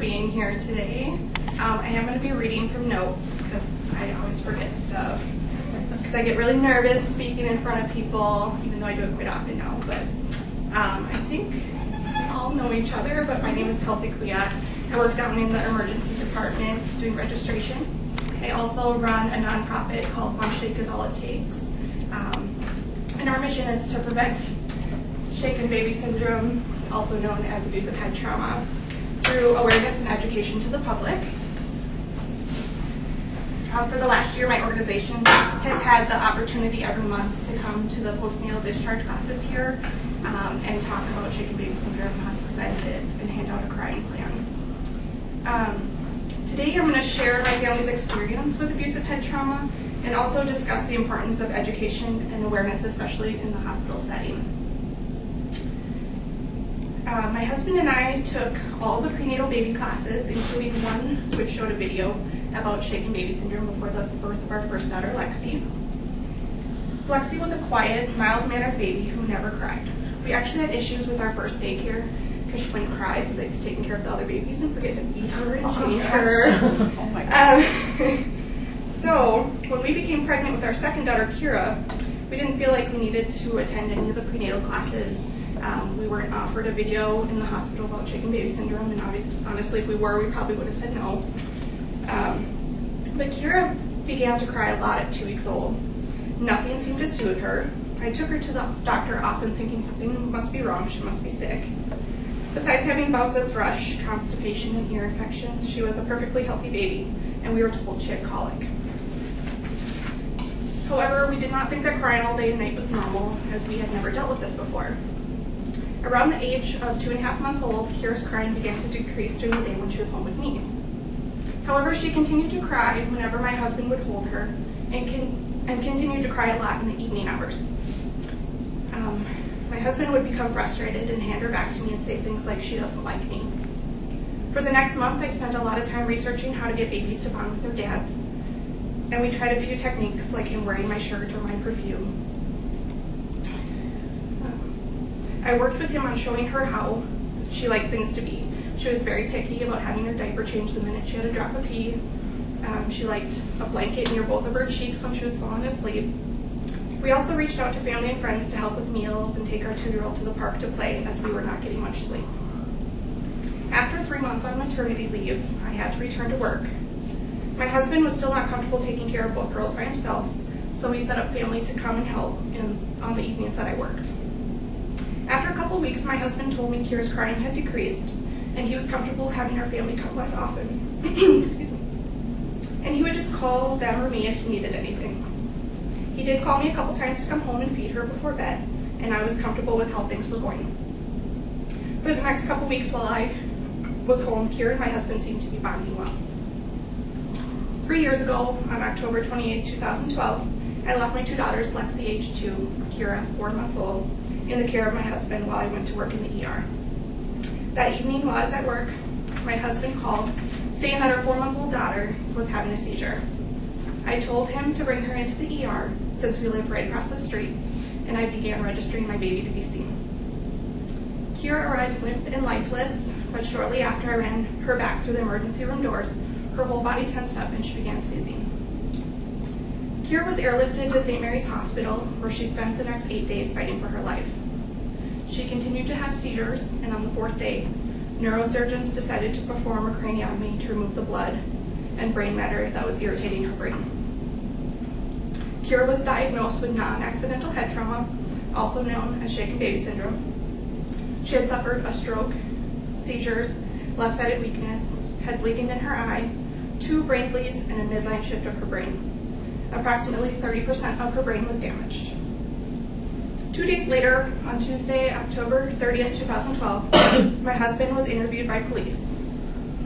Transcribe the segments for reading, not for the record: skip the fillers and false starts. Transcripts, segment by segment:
being here today. I am going to be reading from notes because I always forget stuff. Because I get really nervous speaking in front of people, even though I do it quite often now. But I think all know each other, but my name is Kelsie Kuyath. I work down in the emergency department doing registration. I also run a nonprofit called One Shake Is All It Takes. And our mission is to prevent shaken baby syndrome, also known as abusive head trauma, through awareness and education to the public. For the last year, my organization has had the opportunity every month to come to the postnatal discharge classes here and talk about shaken baby syndrome, how to prevent it, and hand out a crying plan. Today, I'm going to share my family's experience with abusive head trauma and also discuss the importance of education and awareness, especially in the hospital setting. My husband and I took all the prenatal baby classes, including one which showed a video about shaken baby syndrome before the birth of our first daughter, Lexi. Lexi was a quiet, mild-mannered baby who never cried. We actually had issues with our first daycare because she wouldn't cry, so they'd be taking care of the other babies and forget to feed her and change her. Oh my God. So when we became pregnant with our second daughter, Kira, we didn't feel like we needed to attend any of the prenatal classes. We weren't offered a video in the hospital about shaken baby syndrome, and honestly, if we were, we probably would have said no. But Kira began to cry a lot at 2 weeks old. Nothing seemed to soothe her. I took her to the doctor often thinking something must be wrong, she must be sick. Besides having bouts of thrush, constipation, and ear infections, she was a perfectly healthy baby, and we were told she had colic. However, we did not think that crying all day and night was normal, as we had never dealt with this before. Around the age of 2.5 months old, Kira's crying began to decrease during the day when she was home with me. However, she continued to cry whenever my husband would hold her, and continued to cry a lot in the evening hours. My husband would become frustrated and hand her back to me and say things like, "She doesn't like me." For the next month, I spent a lot of time researching how to get babies to bond with their dads, and we tried a few techniques like him wearing my shirt or my perfume. I worked with him on showing her how she liked things to be. She was very picky about having her diaper changed the minute she had a drop of pee. She liked a blanket near both of her cheeks when she was falling asleep. We also reached out to family and friends to help with meals and take our 2-year-old to the park to play, as we were not getting much sleep. After 3 months on maternity leave, I had to return to work. My husband was still not comfortable taking care of both girls by himself, so we set up family to come and help on the evenings that I worked. After a couple weeks, my husband told me Kira's crying had decreased, and he was comfortable having our family come less often. Excuse me. And he would just call them or me if he needed anything. He did call me a couple times to come home and feed her before bed, and I was comfortable with how things were going. For the next couple weeks while I was home, Kira and my husband seemed to be bonding well. 3 years ago, on October 28, 2012, I left my 2 daughters, Lexi, age 2, Kira, 4 months old, in the care of my husband while I went to work in the ER. That evening while I was at work, my husband called, saying that our 4-month-old daughter was having a seizure. I told him to bring her into the ER since we live right across the street, and I began registering my baby to be seen. Kira arrived limp and lifeless, but shortly after I ran her back through the emergency room doors, her whole body tensed up and she began seizing. Kira was airlifted to St. Mary's Hospital, where she spent the next 8 days fighting for her life. She continued to have seizures, and on the 4th day, neurosurgeons decided to perform a craniotomy to remove the blood and brain matter that was irritating her brain. Kira was diagnosed with non-accidental head trauma, also known as shaken baby syndrome. She had suffered a stroke, seizures, left-sided weakness, had bleeding in her eye, 2 brain bleeds, and a midline shift of her brain. Approximately 30% of her brain was damaged. 2 days later, on Tuesday, October 30th, 2012, my husband was interviewed by police.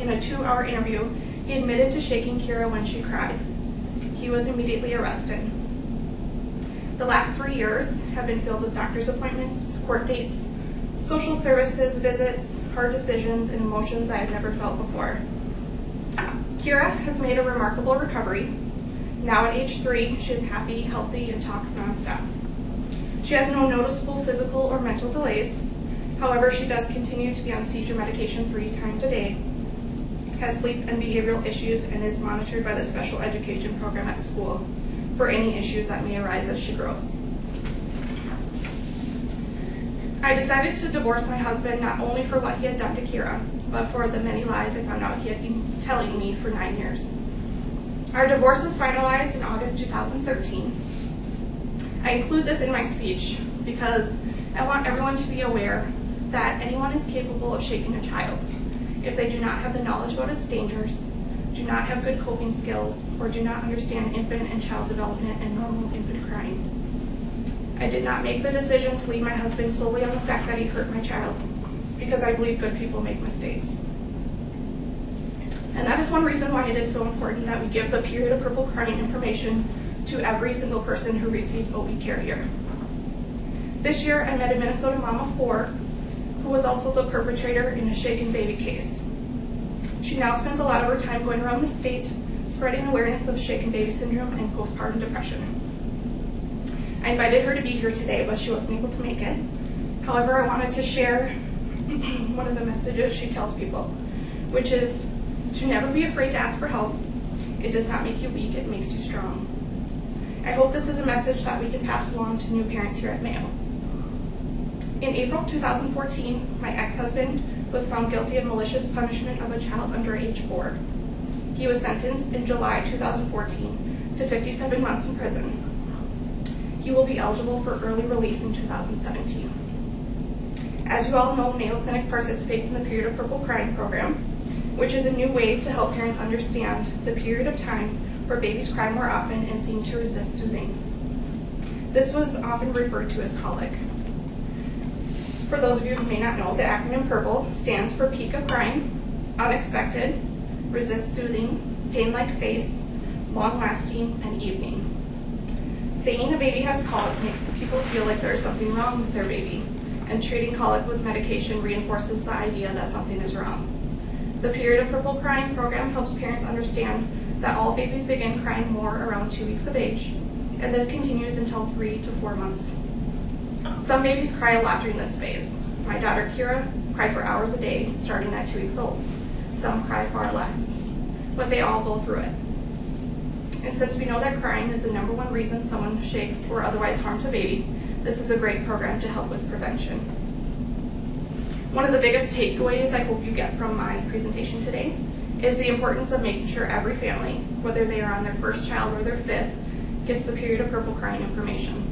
In a 2-hour interview, he admitted to shaking Kira when she cried. He was immediately arrested. The last 3 years have been filled with doctor's appointments, court dates, social services visits, hard decisions, and emotions I have never felt before. Kira has made a remarkable recovery. Now at age 3, she is happy, healthy, and talks nonstop. She has no noticeable physical or mental delays. However, she does continue to be on seizure medication 3 times a day. has sleep and behavioral issues, and is monitored by the special education program at school for any issues that may arise as she grows. I decided to divorce my husband not only for what he had done to Kira, but for the many lies I found out he had been telling me for 9 years. Our divorce was finalized in August 2013. I include this in my speech because I want everyone to be aware that anyone is capable of shaking a child if they do not have the knowledge about its dangers, do not have good coping skills, or do not understand infant and child development and normal infant crying. I did not make the decision to leave my husband solely on the fact that he hurt my child, because I believe good people make mistakes. And that is one reason why it is so important that we give the period of purple crying information to every single person who receives OB care here. This year, I met a Minnesota mom of 4 who was also the perpetrator in a shaken baby case. She now spends a lot of her time going around the state, spreading awareness of shaken baby syndrome and postpartum depression. I invited her to be here today, but she wasn't able to make it. However, I wanted to share one of the messages she tells people, which is to never be afraid to ask for help. It does not make you weak, it makes you strong. I hope this is a message that we can pass along to new parents here at Mayo. In April 2014, my ex-husband was found guilty of malicious punishment of a child under age 4. He was sentenced in July 2014 to 57 months in prison. He will be eligible for early release in 2017. As you all know, Mayo Clinic participates in the Period of Purple Crying program, which is a new way to help parents understand the period of time where babies cry more often and seem to resist soothing. This was often referred to as colic. For those of you who may not know, the acronym PURPLE stands for peak of crying, unexpected, resist soothing, pain-like face, long-lasting, and evening. Saying a baby has colic makes people feel like there's something wrong with their baby, and treating colic with medication reinforces the idea that something is wrong. The Period of Purple Crying program helps parents understand that all babies begin crying more around 2 weeks of age, and this continues until 3 to 4 months. Some babies cry a lot during this phase. My daughter Kira cried for hours a day starting at 2 weeks old. Some cry far less, but they all go through it. And since we know that crying is the #1 reason someone shakes or otherwise harms a baby, this is a great program to help with prevention. One of the biggest takeaways I hope you get from my presentation today is the importance of making sure every family, whether they are on their first child or their 5th, gets the Period of Purple Crying information.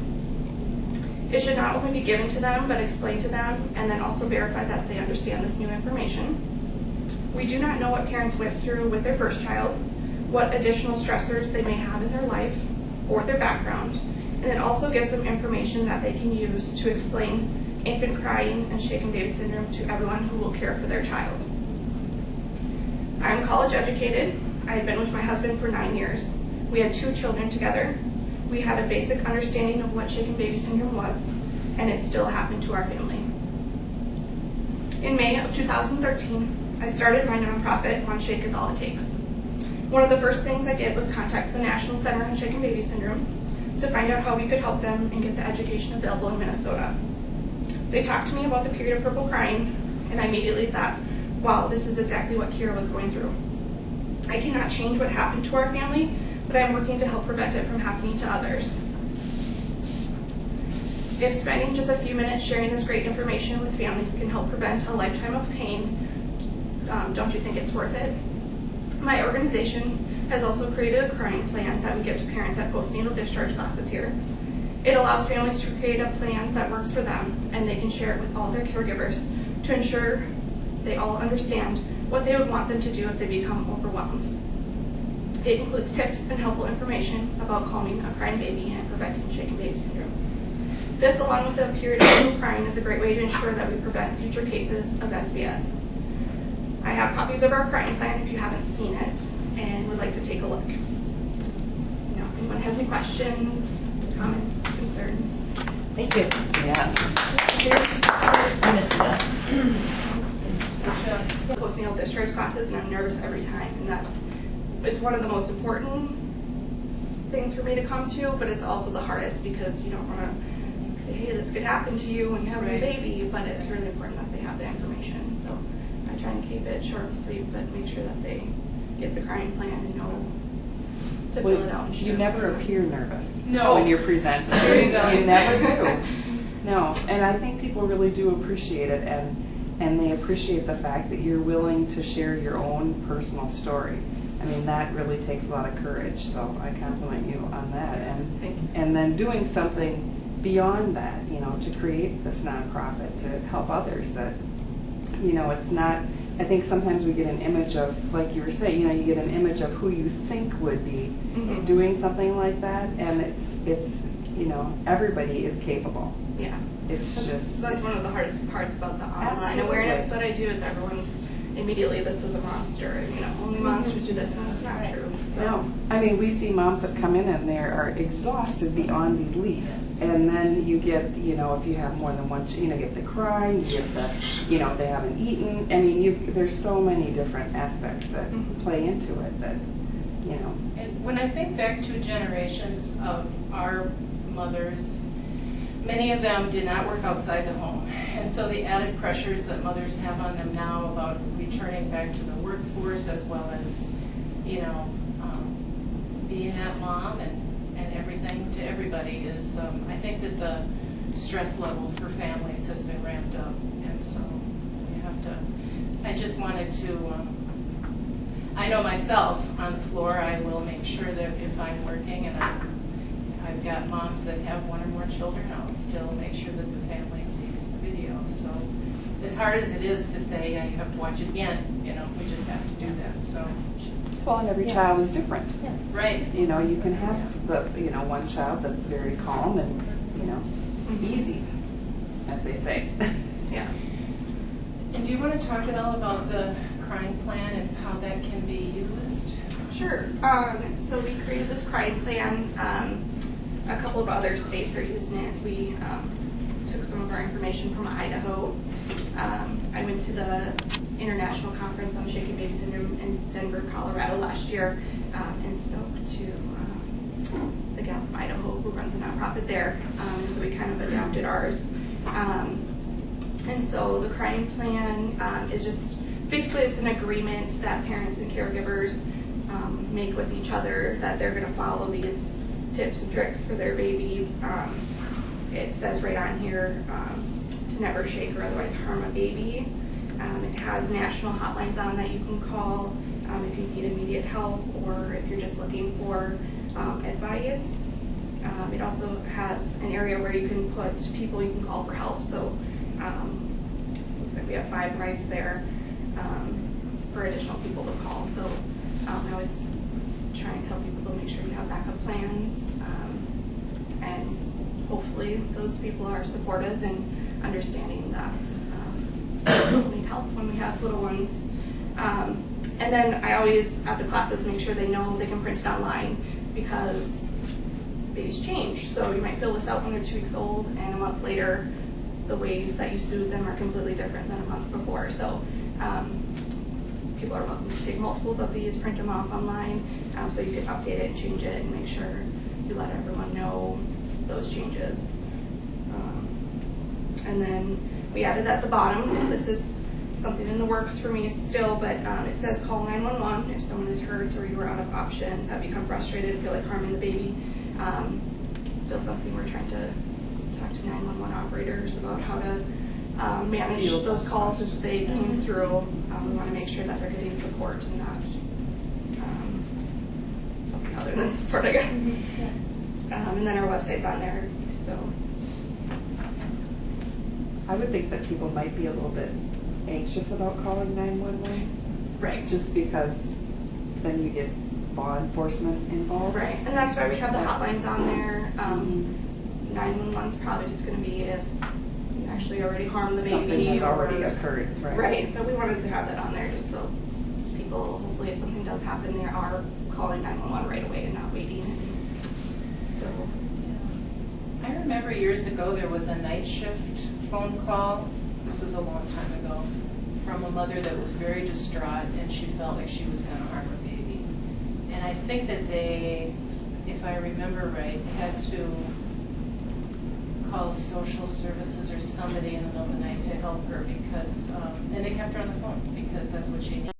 It should not only be given to them, but explained to them, and then also verify that they understand this new information. We do not know what parents went through with their first child, what additional stressors they may have in their life or their background, and it also gives them information that they can use to explain infant crying and shaken baby syndrome to everyone who will care for their child. I'm college educated. I had been with my husband for 9 years. We had 2 children together. We had a basic understanding of what shaken baby syndrome was, and it still happened to our family. In May of 2013, I started my nonprofit, One Shake Is All It Takes. One of the first things I did was contact the National Center on Shaken Baby Syndrome to find out how we could help them and get the education available in Minnesota. They talked to me about the Period of Purple Crying, and I immediately thought, wow, this is exactly what Kira was going through. I cannot change what happened to our family, but I'm working to help prevent it from happening to others. If spending just a few minutes sharing this great information with families can help prevent a lifetime of pain, don't you think it's worth it? My organization has also created a crying plan that we give to parents at postnatal discharge classes here. It allows families to create a plan that works for them, and they can share it with all their caregivers to ensure they all understand what they would want them to do if they become overwhelmed. It includes tips and helpful information about calming a crying baby and preventing shaken baby syndrome. This, along with the Period of Purple Crying, is a great way to ensure that we prevent future cases of SBS. I have copies of our crying plan if you haven't seen it and would like to take a look. If anyone has any questions, comments, concerns. Thank you. Yes. I missed that. Postnatal discharge classes, and I'm nervous every time, and it's one of the most important things for me to come to, but it's also the hardest because you don't want to say, hey, this could happen to you when you have a new baby, but it's really important that they have the information. So I I try and keep it short and sweet, but make sure that they get the crying plan and know to fill it out and share You it never with them. appear nervous No. when you're presenting. There you go. You never do. No, and I think people really do appreciate it, and they appreciate the fact that you're willing to share your own personal story. I mean, that really takes a lot of courage, so I compliment you on that. Thank you. And then doing something beyond that, to create this nonprofit to help others that, it's not, I think sometimes we get an image of, like you were saying, you get an image of who you think would be Mhm. doing something like that, and it's everybody is capable. Yeah. It's just, That's one of the hardest parts about the online Absolutely. awareness that I do is everyone's immediately this was a monster and only monsters do this, and it's not true. So. no. I mean, we see moms that come in and they are exhausted beyond belief. And then you get, if you have more than one, you get the crying, you get the, they haven't eaten. I mean, there's so many different aspects that play into it that, And when I think back to generations of our mothers, many of them did not work outside the home. And so the added pressures that mothers have on them now about returning back to the workforce as well as, being that mom and everything to everybody is, I think that the stress level for families has been ramped up. And so we have to, I just wanted to, I know myself on the floor, I will make sure that if I'm working and I've got moms that have one or more children, I'll still make sure that the family sees the video. So as hard as it is to say, yeah, you have to watch it again, we just have to do that. So, well, and every child is different. right. You can have the, one child that's very calm and, easy, as they say. Yeah. And do you want to talk at all about the crying plan and how that can be used? Sure. So we created this crying plan. A couple of other states are using it. We took some of our information from Idaho. I went to the international conference on shaken baby syndrome in Denver, Colorado last year, and spoke to the gal from Idaho who runs a nonprofit there. And so we kind of adapted ours. And so the crying plan is just basically it's an agreement that parents and caregivers make with each other that they're going to follow these tips and tricks for their baby. It says right on here to never shake or otherwise harm a baby. It has national hotlines on that you can call if you need immediate help or if you're just looking for advice. It also has an area where you can put people you can call for help. So looks like we have 5 lines there for additional people to call. So I always try and tell people to make sure you have backup plans, and hopefully those people are supportive and understanding that we need help when we have little ones. And then I always, at the classes, make sure they know they can print it online because babies change. So you might fill this out when they're 2 weeks old, and a month later, the ways that you soothe them are completely different than a month before. So people are welcome to take multiples of these, print them off online, so you can update it and change it and make sure you let everyone know those changes. And then we added at the bottom, this is something in the works for me still, but it says call 911 if someone is hurt or you are out of options, have become frustrated, feel like harming the baby. Still something we're trying to talk to 911 operators about how to manage those calls if they came through. We want to make sure that they're getting support and not something other than support, I guess. And then our website's on there, so. I would think that people might be a little bit anxious about calling 911. Right. Just because then you get law enforcement involved. Right, and that's why we have the hotlines on there. 911's probably just going to be if you actually already harmed the baby. Something has already or, occurred, right? Right, but we wanted to have that on there just so people, hopefully if something does happen, they are calling 911 right away and not waiting. So. I remember years ago there was a night shift phone call, this was a long time ago, from a mother that was very distraught and she felt like she was going to harm her baby. And I think that they, if I remember right, had to call social services or somebody in the middle of the night to help her because, and they kept her on the phone because that's what she needs.